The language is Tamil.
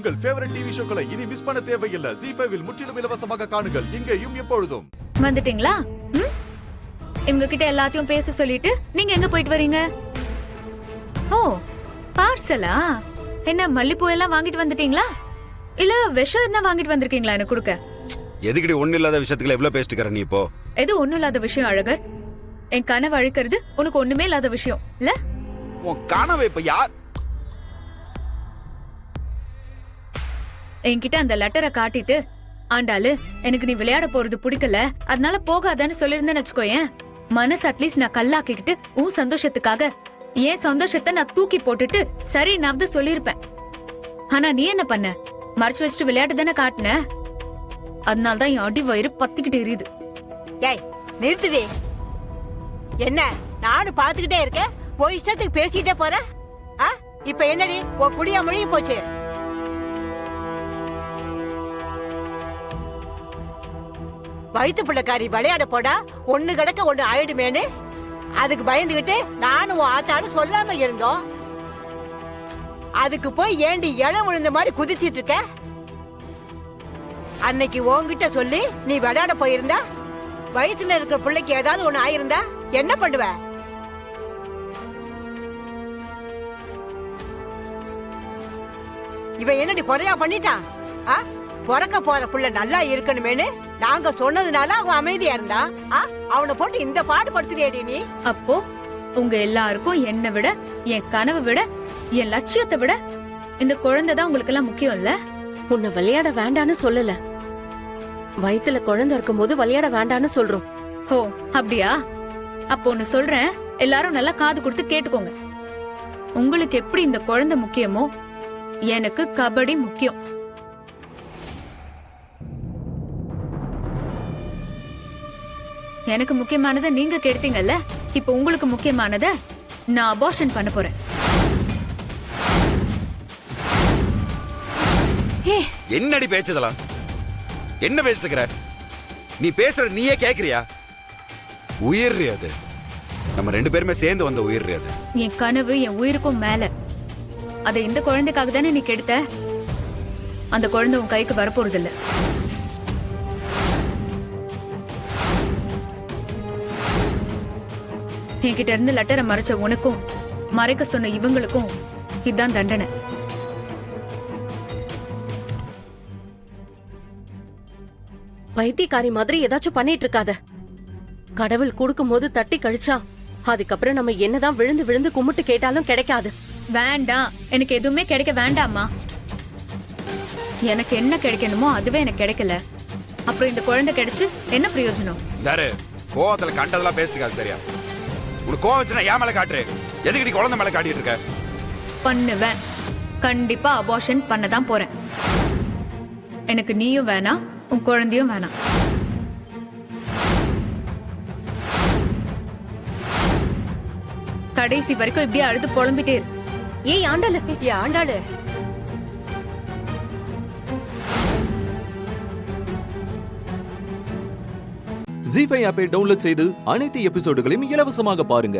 உங்கள் ஃபேவரட் டிவி ஷோக்களை இனி மிஸ் பண்ண தேவையில்லை. ZEE5 இல் முற்றிலும் இலவசமாக காணுங்கள். இங்கேயும் எப்பொழுதும். வந்துட்டீங்களா? இவங்க கிட்ட எல்லாத்தையும் பேச சொல்லிட்டு நீங்க எங்க போயிட்டு வரீங்க? ஓ, பார்சலா? என்ன மல்லிப்பூ எல்லாம் வாங்கிட்டு வந்துட்டீங்களா? இல்ல விஷம் என்ன வாங்கிட்டு வந்திருக்கீங்களா எனக்கு கொடுக்க? எதுக்கடி ஒண்ணு இல்லாத விஷயத்துக்குள்ள எவ்வளவு பேசிட்டு இருக்கற நீ இப்போ? எது ஒண்ணும் இல்லாத விஷயம் அழகர்? என் கனவு அழிக்கிறது உனக்கு ஒண்ணுமே இல்லாத விஷயம் இல்ல? உன் கனவு இப்ப யார்? என்கிட்ட அந்த லெட்டரை காட்டிட்டு, ஆண்டாளு எனக்கு நீ விளையாட போறது பிடிக்கல, அதனால போகாதன்னு சொல்லிருந்தேன்னு வச்சுக்கோயேன், மனசு அட்லீஸ்ட் நான் கல்லாக்கிக்கிட்டு உன் சந்தோஷத்துக்காக ஏன் சந்தோஷத்தை நான் தூக்கி போட்டுட்டு சரி நான் சொல்லிருப்பேன். ஆனா நீ என்ன பண்ண? மறைச்சு வச்சுட்டு விளையாட்டு தானே காட்டின. அதனால்தான் என் அடி வயிறு பத்திக்கிட்டு எரியுது. ஏய் நிறுத்துடி. என்ன நானும் பாத்துக்கிட்டே இருக்கேன், போய் இஷ்டத்துக்கு பேசிட்டே போற. இப்ப என்னடி உன் குடியா முழுகி போச்சு? வயிற்று பிள்ளைக்காரி விளையாட போடா, ஒண்ணு கிடக்க ஒண்ணு ஆயிடுமேனு அதுக்கு பயந்துகிட்டு நானும் உன் ஆத்தாலும் சொல்லாம இருந்தோம். அதுக்கு போய் ஏண்டி இளம் விழுந்த மாதிரி குதிச்சிட்டு இருக்க? அன்னைக்கு உன்கிட்ட சொல்லி நீ விளையாட போயிருந்தா, வயிற்றுல இருக்கிற பிள்ளைக்கு ஏதாவது ஒண்ணு ஆயிருந்தா என்ன பண்ணுவ? இவன் என்னடி கொலையா பண்ணிட்டான்? பிறக்க போற புள்ள நல்லா இருக்கணுமேனு நாங்க சொன்னதுனால அவன் அமைதியா இருந்தான். அவனை போட்டு இந்த பாடுபடுத்துறியடி நீ. அப்போ உங்க எல்லாருக்கும் என்னை விட, என் கனவை விட, என் லட்சியத்தை விட இந்த குழந்தை தான் உங்களுக்கு எல்லாம் முக்கியம் இல்ல? உன்னை விளையாட வேண்டான்னு சொல்லல, வயித்துல குழந்தை இருக்கும் போது விளையாட வேண்டான்னு சொல்றோம். ஓ அப்படியா? அப்போ ஒன்னு சொல்றேன், எல்லாரும் நல்லா காது கொடுத்து கேட்டுக்கோங்க. உங்களுக்கு எப்படி இந்த குழந்தை முக்கியமோ, எனக்கு கபடி முக்கியம். எனக்கு முக்கியமானதை நீங்க கெடுத்தீங்கல்ல, இப்ப உங்களுக்கு முக்கியமானதை நான் அபார்ஷன் பண்ண போறேன். என்னடி பேச்சதெல்லாம்? என்ன பேசிட்டு இருக்கற? நீ பேசுற நீயே கேக்குறியா? உயிர் அது. நம்ம ரெண்டு பேருமே சேர்ந்து வந்த உயிர் அது. என் கனவு என் உயிருக்கும் மேல. அதை இந்த குழந்தைக்காக தானே நீ கெடுத்த. அந்த குழந்தை உன் கைக்கு வரப்போறது இல்ல. என்கிட்ட இருந்து லெட்டரை மறைச்ச உனக்கும் மறைக்க சொன்ன இவங்களுக்கும் இதுதான் தண்டனை. பைத்தியக்காரி மாதிரி ஏதாச்சும் பண்ணிட்டு இருக்காத. கடவுள் கொடுக்கும் போது தட்டி கழிச்சா அதுக்கப்புறம் நம்ம என்னதான் விழுந்து விழுந்து கும்பிட்டு கேட்டாலும் கிடைக்காது. வேண்டாம், எனக்கு எதுவுமே கிடைக்க வேண்டாமா. எனக்கு என்ன கிடைக்கணுமோ அதுவே எனக்கு கிடைக்கல. அப்புறம் இந்த குழந்தை கிடைச்சு என்ன பிரயோஜனம்? கோவத்துல கண்டதெல்லாம் பேசிட்டு சரியா? உனக்கு கோவம் வச்சுனா ஏன் மேல காட்டுற? எதுக்கு நீ குழந்தை மேல காட்டிட்டு இருக்க? பண்ணுவேன். கண்டிப்பா அபார்ஷன் பண்ணதான் போறேன். எனக்கு நீயும் வேணாம், உன் குழந்தையும் வேணாம். கடைசி வரைக்கும் இப்படியே அழுது புலம்பிட்டே இரு. ஏய் ஆண்டாளு, ஆண்டாளு, ZEE5 ஆப்பை டவுன்லோட் செய்து அனைத்து எபிசோடுகளையும் இலவசமாக பாருங்க.